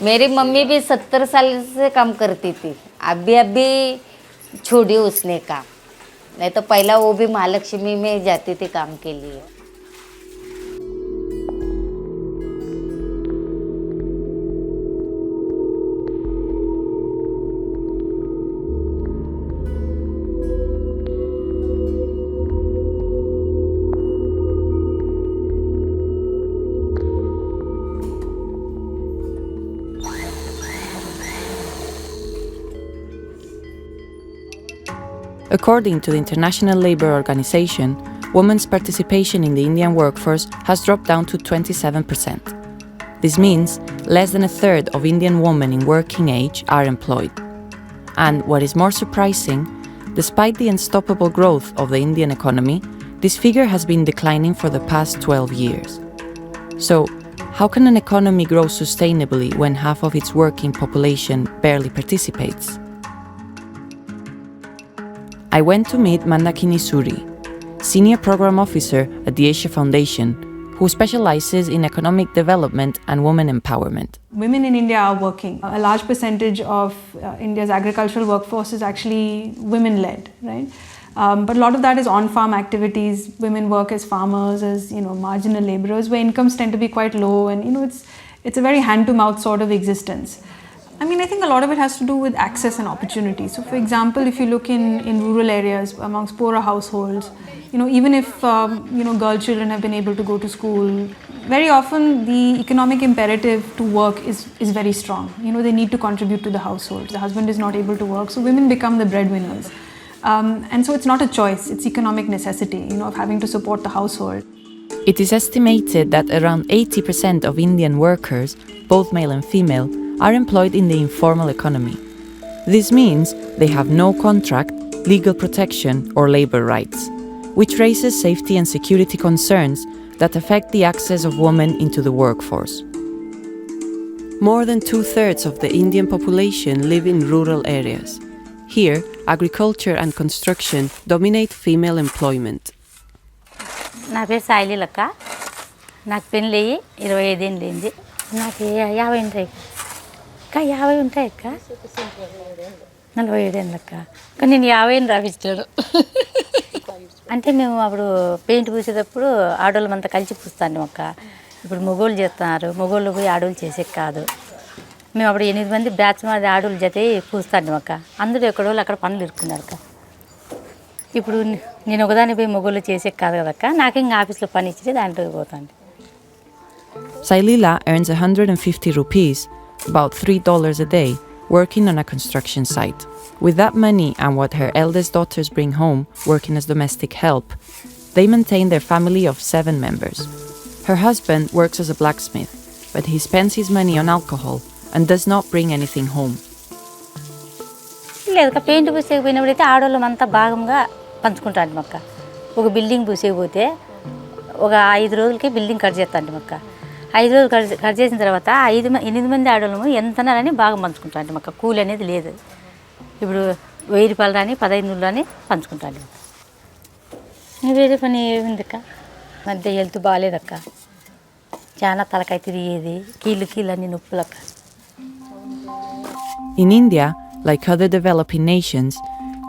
मेरी मम्मी भी 70 साल से काम करती थी, अभी छोड़ी उसने काम, नहीं तो पहला वो भी महालक्ष्मी में जाती थी काम के लिए. According to the International Labour Organization, women's participation in the Indian workforce has dropped down to 27%. This means less than a third of Indian women in working age are employed. And what is more surprising, despite the unstoppable growth of the Indian economy, this figure has been declining for the past 12 years. So, how can an economy grow sustainably when half of its working population barely participates? I went to meet Mandakini Suri, Senior Program Officer at the Asia Foundation, who specializes in economic development and women empowerment. Women in India are working. A large percentage of India's agricultural workforce is actually women-led, right? But a lot of that is on-farm activities. Women work as farmers, as marginal laborers, where incomes tend to be quite low, and it's a very hand-to-mouth sort of existence. I think a lot of it has to do with access and opportunity. So, for example, if you look in rural areas amongst poorer households, even if girl children have been able to go to school, very often the economic imperative to work is very strong. They need to contribute to the household. The husband is not able to work, so women become the breadwinners. And so it's not a choice, it's economic necessity, of having to support the household. It is estimated that around 80% of Indian workers, both male and female, are employed in the informal economy. This means they have no contract, legal protection, or labor rights, which raises safety and security concerns that affect the access of women into the workforce. More than 2/3 of the Indian population live in rural areas. Here, agriculture and construction dominate female employment. నా పేరు సాయిలి లక్క, నాకు పెళ్ళి అయ్యి 25 ఏళ్ళు అయింది. నాకు 50 ఉంటాయి అక్క, 50 ఉంటాయి అక్క, 47 ఏళ్ళు అక్క. కానీ నేను 50 రాపించాడు. అంటే మేము అప్పుడు పెయింట్ పూసేటప్పుడు ఆడవాళ్ళమంతా కలిసి పూస్తాను అక్క. ఇప్పుడు మగోళ్ళు చేస్తున్నారు, మగోళ్ళు పోయి ఆడవాళ్ళు చేసేది కాదు. మేము అప్పుడు 8 మంది బ్యాచ్ మాది ఆడవాళ్ళు జత పూస్తాను అక్క. అందరూ ఎక్కడోళ్ళు అక్కడ పనులు ఇరుక్కున్నారు అక్క. ఇప్పుడు నేను ఒకదాన్ని పోయి మగోళ్ళు చేసే కాదు కదక్క, నాకు ఇంకా ఆఫీస్లో పని ఇచ్చి దాంట్లో పోతాను. Sailila earns 150 rupees, about $3 a day, working on a construction site. With that money and what her eldest daughters bring home, working as domestic help, they maintain their family of 7 members. Her husband works as a blacksmith, but he spends his money on alcohol and does not bring anything home. లేదు paint పూసేకపోయినప్పుడైతే ఆడవాళ్ళమంతా భాగంగా పంచుకుంటాను అక్క. ఒక building పూసేకపోతే ఒక 5 రోజులకి building cut చేస్తాను అక్క. 5 రోజులు కట్ చేసిన తర్వాత 8 మంది ఆడవాళ్ళము ఎంతనాలని బాగా పంచుకుంటాను అక్క. కూలి అనేది లేదు. ఇప్పుడు 1000 రూపాయలు రాని 1500 రాని పంచుకుంటాను. వేరే పని ఏముంది అక్క, మధ్య హెల్త్ బాగాలేదక్క, చాలా తలకాయ తిరిగేది, కీళ్ళు అన్ని నొప్పులక్క. In India, like other developing nations,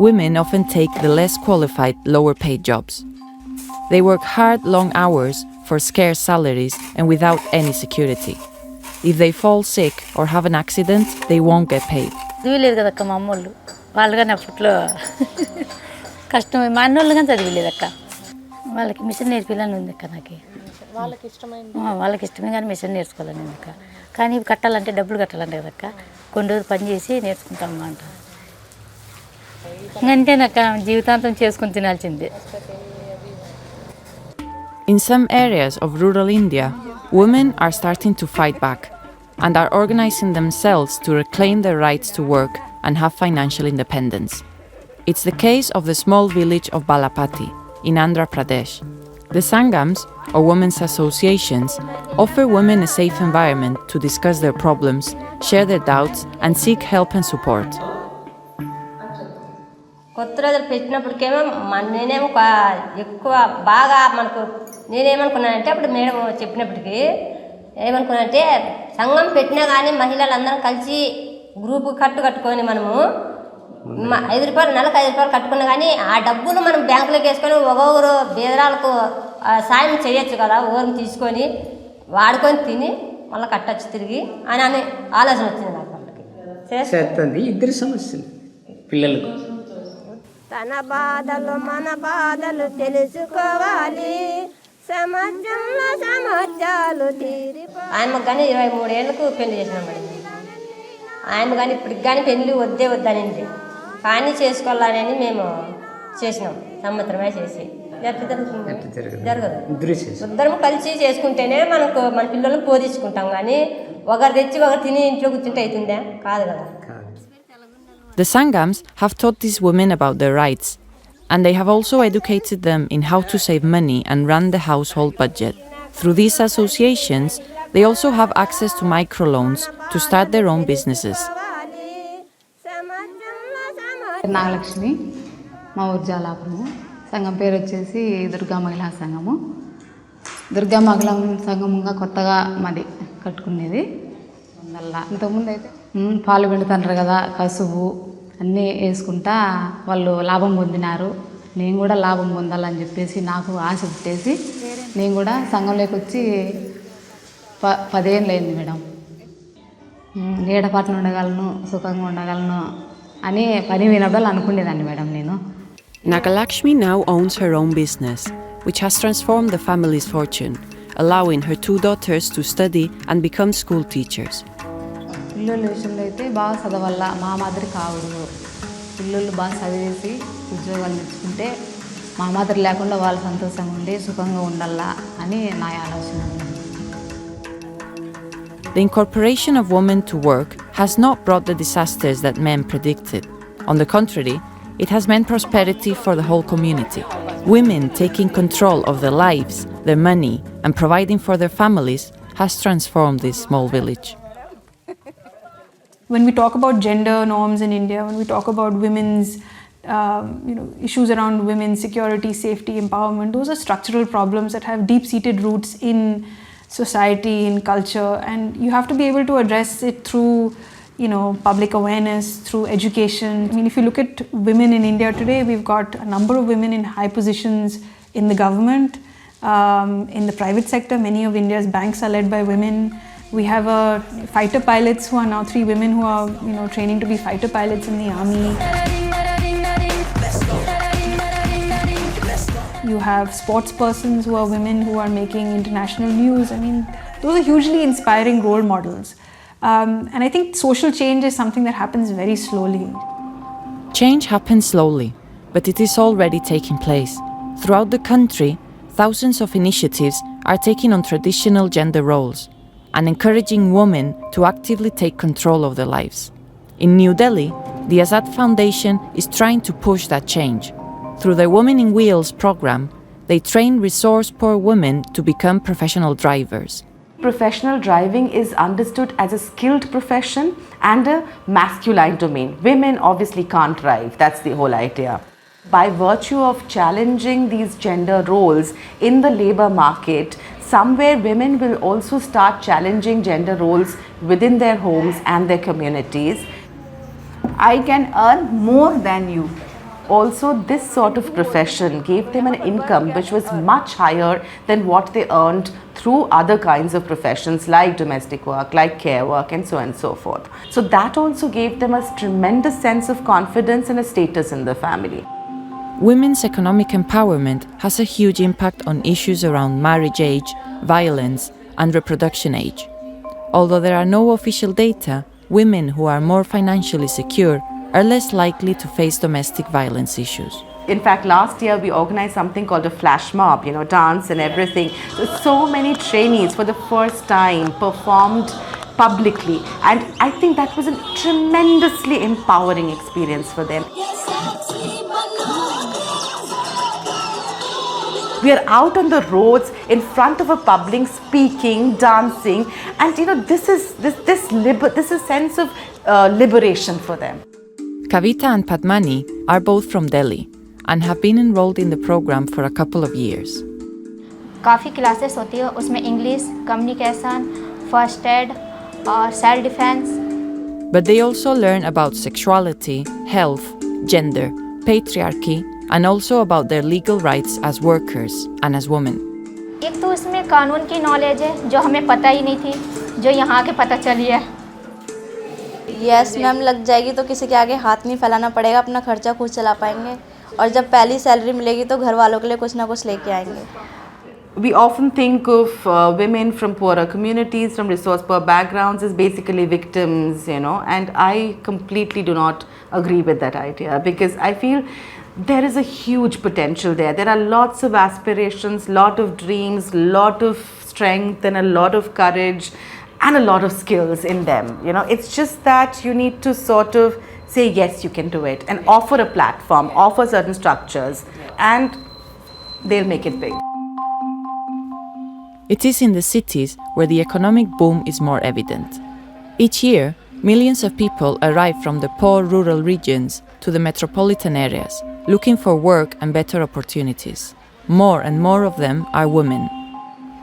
women often take the less qualified, lower-paid jobs. They work hard, long hours for scarce salaries and without any security. If they fall sick or have an accident, they won't get paid. చదివిలేదు కదక్క మా అమ్మోళ్ళు, వాళ్ళు కానీ అప్పట్లో కష్టమే. మా అన్నోళ్ళు కానీ చదివిలేదక్క. వాళ్ళకి మిషన్ నేర్పించాలని ఉంది అక్క. నాకు వాళ్ళకి ఇష్టమే కానీ మిషన్ నేర్చుకోవాలని ఉంది అక్క. కానీ ఇవి కట్టాలంటే డబ్బులు కట్టాలంటే కదక్క, కొన్ని రోజులు పని చేసి నేర్చుకుంటామా అంట. అంతేనక్క, జీవితాంతం చేసుకుని తినాల్సిందే. In some areas of rural India, women are starting to fight back and are organizing themselves to reclaim their rights to work and have financial independence. It's the case of the small village of Balapati in Andhra Pradesh. The Sangams, or women's associations, offer women a safe environment to discuss their problems, share their doubts, and seek help and support. కొత్త రోజులు పెట్టినప్పటికేమో నేనేమో ఎక్కువ బాగా నేనేమనుకున్నానంటే అప్పుడు madam చెప్పినప్పటికీ ఏమనుకున్నానంటే సంఘం పెట్టినా కానీ మహిళలందరం కలిసి గ్రూపు కట్టుకొని మనము ₹5 నెలకు ₹5 కట్టుకున్నా కానీ ఆ డబ్బులు మనం బ్యాంకులోకి వేసుకొని ఒక్కొక్కరు బేదరాలకు సాయం చేయొచ్చు కదా, ఓరం తీసుకొని వాడుకొని తిని మళ్ళీ కట్టచ్చు తిరిగి అని ఆలోచన వచ్చింది నాకు. చేస్తుంది ఇద్దరు సమస్యలు పిల్లలకు. తన బాధలు మన బాధలు తెలుసుకోవాలి, సమాజంలో సమాజాలు ఆయనకు కానీ 23 ఏళ్ళకు పెళ్లి చేసినాం మేడం. ఆయన కానీ ఇప్పటికి కానీ పెళ్లి వద్దనింది, కానీ చేసుకోవాలని మేము చేసినాం. సంవత్సరమే చేసి జరగదు. ఇద్దరం కలిసి చేసుకుంటేనే మనకు మన పిల్లలకు పోదించుకుంటాం, కానీ ఒకరు తెచ్చి ఒకరు తిని ఇంట్లో కూర్చుంటే అవుతుందా? కాదు కదా. The Sangams have taught these women about their rights, and they have also educated them in how to save money and run the household budget. Through these associations, they also have access to microloans to start their own businesses. Nagalakshmi, మా ఊరు జాలాపురము. సంఘం పేరు వచ్చేసి దుర్గా మహిళా సంఘము. దుర్గా మహిళా సంఘంగా కొత్తగా మాది కట్టుకునేది. ఇంతకుముందు అయితే పాలు పిండుతుంటారు కదా, కసువు అన్నీ వేసుకుంటా వాళ్ళు లాభం పొందినారు. నేను కూడా లాభం పొందాలని చెప్పేసి నాకు ఆశ పుట్టేసి నేను కూడా సంఘంలోకి వచ్చి 10 ఏళ్ళు అయింది మేడం. నీడపాటున ఉండగలను, సుఖంగా ఉండగలను అని పని వినడాలు అనుకునేదాన్ని మేడం నేను. Nagalakshmi now owns her own business, which has transformed the family's fortune, allowing her 2 daughters to study and become school teachers. పిల్లల విషయంలో అయితే బాగా చదవాల, మా మాదిరి కావద్దు. పిల్లలు బాగా చదివేసి ఉద్యోగాలు తెచ్చుకుంటే మా మాదిరి లేకుండా వాళ్ళు సంతోషంగా ఉండి సుఖంగా ఉండాలా అని నా ఆలోచన. The incorporation of women to work has not brought the disasters that men predicted. On the contrary, it has meant prosperity for the whole community. Women taking control of their lives, their money, and providing for their families has transformed this small village. When we talk about gender norms in India, when we talk about women's issues around women's security, safety, empowerment, those are structural problems that have deep-seated roots in society, in culture, and you have to be able to address it through public awareness, through education. I mean, if you look at women in India today, we've got a number of women in high positions in the government, in the private sector. Many of India's banks are led by women. We have fighter pilots who are now 3 women who are training to be fighter pilots in the army. You have sports persons who are women who are making international news. I mean, those are hugely inspiring role models. And I think social change is something that happens very slowly. Change happens slowly, but it is already taking place. Throughout the country, thousands of initiatives are taking on traditional gender roles and encouraging women to actively take control of their lives. In New Delhi, the Azad Foundation is trying to push that change. Through their Women in Wheels program, they train resource-poor women to become professional drivers. Professional driving is understood as a skilled profession and a masculine domain. Women obviously can't drive, that's the whole idea. By virtue of challenging these gender roles in the labor market, somewhere women will also start challenging gender roles within their homes and their communities. I can earn more than you. Also, this sort of profession gave them an income which was much higher than what they earned through other kinds of professions like domestic work, like care work, and so on and so forth. So that also gave them a tremendous sense of confidence and a status in the family. Women's economic empowerment has a huge impact on issues around marriage age, violence, and reproduction age. Although there are no official data, women who are more financially secure are less likely to face domestic violence issues. In fact, last year we organized something called a flash mob, dance and everything. So many trainees for the first time performed publicly, and I think that was a tremendously empowering experience for them. We are out on the roads in front of a public speaking, dancing, and this is a sense of liberation for them. Kavita and Padmani are both from Delhi and have been enrolled in the program for a couple of years. काफ़ी classes होती है, उसमें English, communication, first aid और self defence. But they also learn about sexuality, health, gender, patriarchy, and also about their legal rights as workers and as women. एक तो उसमें कानून की नॉलेज है जो हमें पता ही नहीं थी, जो यहाँ के पता चली है. यस मैम, लग जाएगी तो किसी के आगे हाथ नहीं फैलाना पड़ेगा, अपना खर्चा खुद चला पाएंगे और जब पहली सैलरी मिलेगी तो घर वालों के लिए कुछ ना कुछ लेके आएंगे. We often think of women from poorer communities, from resource poor backgrounds as basically victims, you know, and I completely do not agree with that idea because I feel there is a huge potential there. There are lots of aspirations, lot of dreams, lot of strength and a lot of courage and a lot of skills in them. You know, it's just that you need to sort of say yes, you can do it and offer a platform, offer certain structures and they'll make it big. It is in the cities where the economic boom is more evident. Each year, millions of people arrive from the poor rural regions to the metropolitan areas, looking for work and better opportunities. More and more of them are women.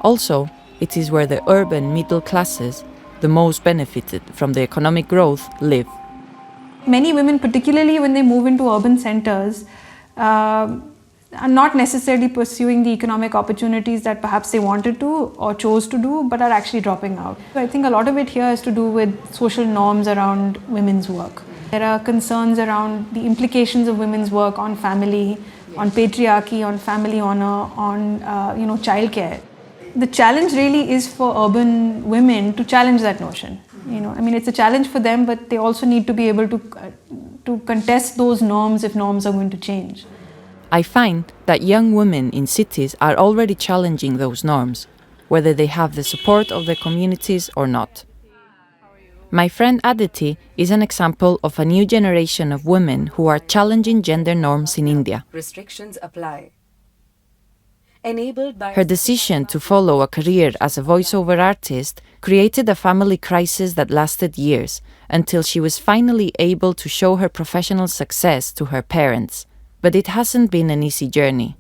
Also, it is where the urban middle classes, the most benefited from the economic growth, live. Many women, particularly when they move into urban centers, are not necessarily pursuing the economic opportunities that perhaps they wanted to or chose to do, but are actually dropping out. So I think a lot of it here has to do with social norms around women's work. There are concerns around the implications of women's work on family, on patriarchy, on family honor, on childcare. The challenge really is for urban women to challenge that notion. You know, I mean, it's a challenge for them, but they also need to be able to contest those norms if norms are going to change. I find that young women in cities are already challenging those norms, whether they have the support of their communities or not. My friend Aditi is an example of a new generation of women who are challenging gender norms in India. Restrictions apply. Enabled by Her decision to follow a career as a voiceover artist created a family crisis that lasted years, until she was finally able to show her professional success to her parents. But it hasn't been an easy journey.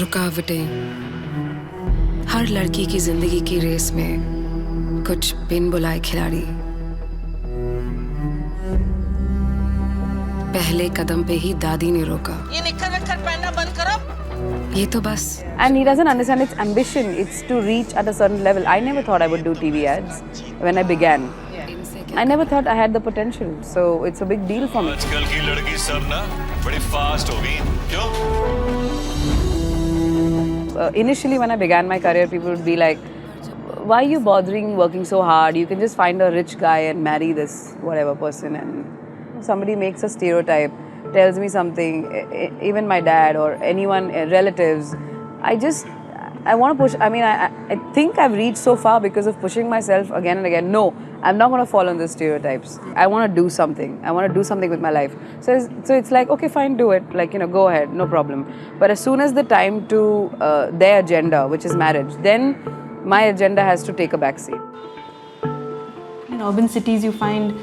रुकावटें हर लड़की की जिंदगी की race में कुछ बिन बुलाए खिलाड़ी पहले कदम पे ही दादी ने रोका ये निक्कर विक्कर पहनना बंद करो ये तो बस. And he doesn't understand its ambition. It's to reach at a certain level. I never thought I would do TV ads when I began. I never thought I had the potential, so it's a big deal for me. आजकल की लड़की सब ना बड़ी fast हो गई क्यों? Initially, when I began my career, people would be like, "Why are you bothering working so hard? You can just find a rich guy and marry this whatever person." And somebody makes a stereotype, tells me something. Even my dad or anyone, relatives, I want to push. I mean, I think I've reached so far because of pushing myself again and again. No, I'm not going to fall on those stereotypes. I want to do something. I want to do something with my life. So it's like, okay, fine, do it. Like, go ahead, no problem. But as soon as the time to their agenda, which is marriage, then my agenda has to take a backseat. In urban cities, you find,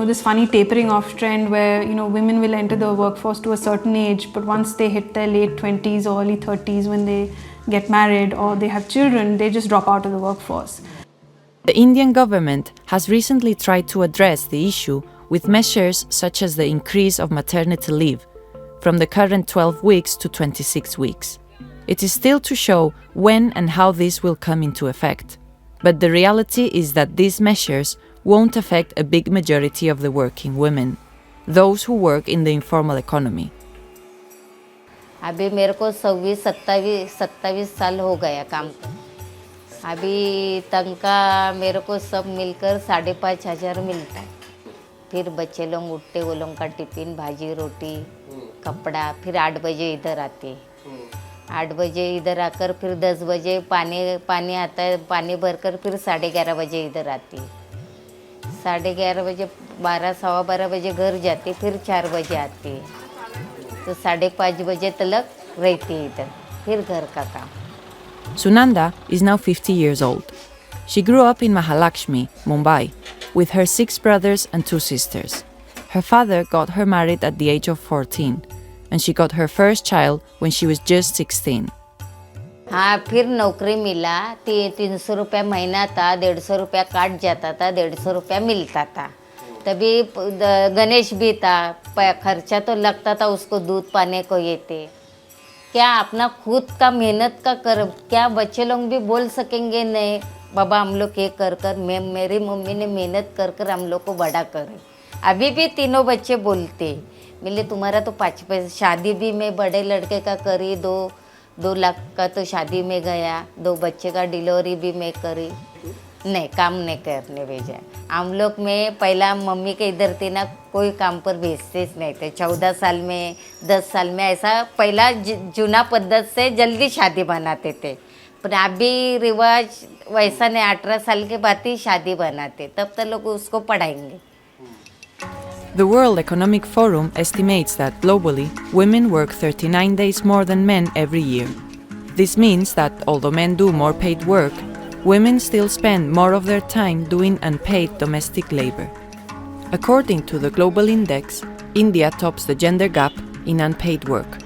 this funny tapering off trend where, women will enter the workforce to a certain age, but once they hit their late 20s or early 30s, when they get married or they have children, they just drop out of the workforce. The Indian government has recently tried to address the issue with measures such as the increase of maternity leave from the current 12 weeks to 26 weeks. It is still to show when and how this will come into effect. But the reality is that these measures won't affect a big majority of the working women, those who work in the informal economy. अभी मेरे को 27 साल हो गया काम को. अभी तनख्वाह मेरे को सब मिलकर 5,500 मिलता है. फिर बच्चे लोग उठते, वो लोगों का टिफिन, भाजी, रोटी, कपड़ा. फिर 8 बजे इधर आते. 8 बजे इधर आकर फिर 10 बजे पानी आता है. पानी भरकर फिर 11:30 बजे इधर आती. 11:30 बजे 12, 12:15 बजे घर जाती. फिर 4 बजे आती. तो 5:30 बजे तक रहती है इधर. फिर घर का काम. Sunanda is now 50 years old. She grew up in Mahalakshmi, Mumbai, with her 6 brothers and 2 sisters. Her father got her married at the age of 14, and she got her first child when she was just 16. हाँ, फिर नौकरी मिला। 300 रुपया महीना था, 150 रुपया काट जाता था, 150 रुपया मिलता था। तभी गणेश भी था, खर्चा तो लगता था उसको, दूध पाने को ये थे। क्या अपना खुद का मेहनत का कर, क्या बच्चे लोग भी बोल सकेंगे नहीं बाबा हम लोग ये कर कर, मेरी मम्मी ने मेहनत कर कर हम लोग को बड़ा करे। अभी भी तीनों बच्चे बोलते मिले तुम्हारा तो 5 पैसे, शादी भी मैं बड़े लड़के का करी, 2 लाख का तो शादी में गया, 2 बच्चे का डिलीवरी भी मैं करी, नहीं काम नहीं करने भेजा। हम लोग में पहला मम्मी के इधर थे ना, कोई काम पर भेजते नहीं थे। 14 साल में 10 साल में ऐसा पहला जूना पद्धत से जल्दी शादी बनाते थे, पर अभी रिवाज वैसा नहीं, 18 साल के बाद ही शादी बनाते, तब तक लोग उसको पढ़ाएंगे। The World Economic Forum estimates that globally, women work 39 days more than men every year. This means that although men do more paid work, women still spend more of their time doing unpaid domestic labor. According to the Global Index, India tops the gender gap in unpaid work.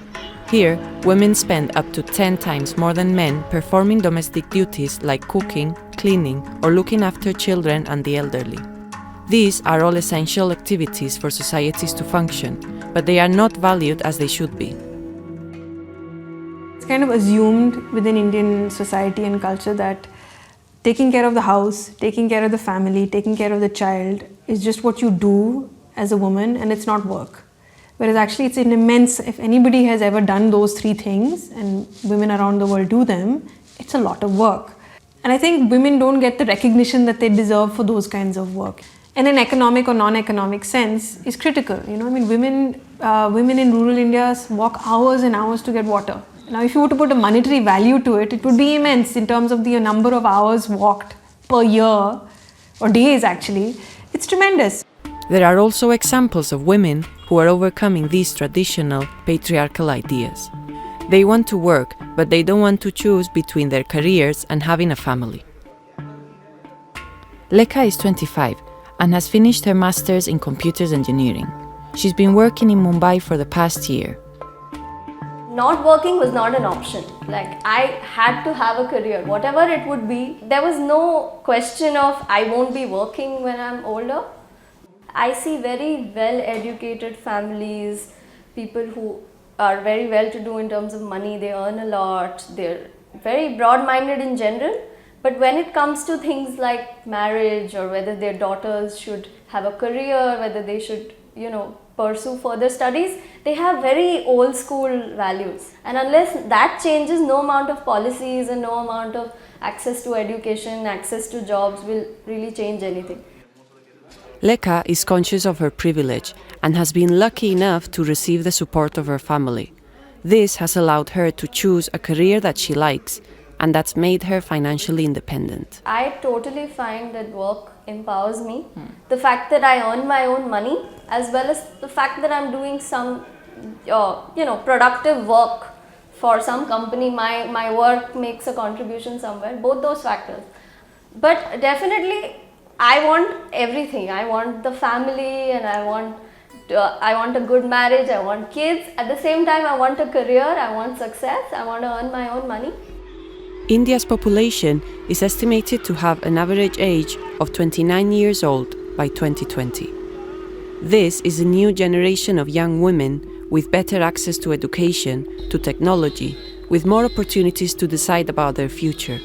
Here, women spend up to 10 times more than men performing domestic duties like cooking, cleaning, or looking after children and the elderly. These are all essential activities for societies to function, but they are not valued as they should be. It's kind of assumed within Indian society and culture that taking care of the house, taking care of the family, taking care of the child is just what you do as a woman, and it's not work. Whereas actually it's an immense, if anybody has ever done those 3 things, and women around the world do them, it's a lot of work. And I think women don't get the recognition that they deserve for those kinds of work. And an economic or non-economic sense is critical. You know, I mean, women in rural India walk hours and hours to get water. Now, if you were to put a monetary value to it, it would be immense in terms of the number of hours walked per year, or days actually. It's tremendous. There are also examples of women who are overcoming these traditional patriarchal ideas. They want to work, but they don't want to choose between their careers and having a family. Lekha is 25 and has finished her master's in computers engineering. She's been working in Mumbai for the past year. Not working was not an option. Like, I had to have a career, whatever it would be. There was no question of I won't be working when I'm older. I see very well-educated families, people who are very well-to-do in terms of money, they earn a lot, they're very broad-minded in general. But when it comes to things like marriage, or whether their daughters should have a career, whether they should, pursue further studies, they have very old school values. And unless that changes, no amount of policies and no amount of access to education, access to jobs will really change anything. Lekha is conscious of her privilege and has been lucky enough to receive the support of her family. This has allowed her to choose a career that she likes, and that's made her financially independent. I totally find that work empowers me. The fact that I earn my own money, as well as the fact that I'm doing some, productive work for some company, my work makes a contribution somewhere, both those factors. But definitely, I want everything. I want the family, and I want a good marriage, I want kids. At the same time, I want a career, I want success, I want to earn my own money. India's population is estimated to have an average age of 29 years old by 2020. This is a new generation of young women with better access to education, to technology, with more opportunities to decide about their future.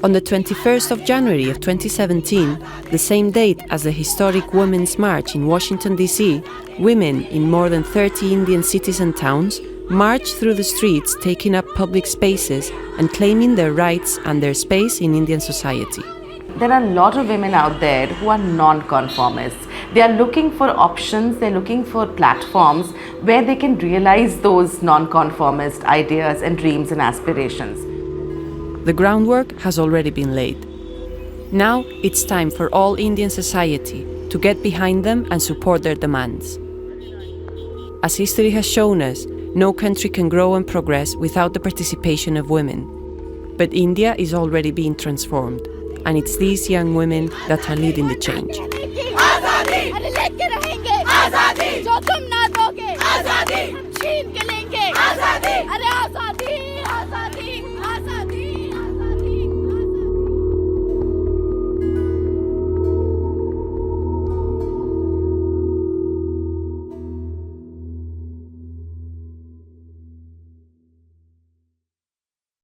On the 21st of January of 2017, the same date as the historic Women's March in Washington, D.C., women in more than 30 Indian cities and towns marched through the streets, taking up public spaces and claiming their rights and their space in Indian society. There are a lot of women out there who are non-conformists. They are looking for options, they're looking for platforms where they can realize those non-conformist ideas and dreams and aspirations. The groundwork has already been laid. Now it's time for all Indian society to get behind them and support their demands. As history has shown us, no country can grow and progress without the participation of women. But India is already being transformed. and it's these young women that are leading the change. आजादी, अरे लेके रहेंगे आजादी, जो तुम ना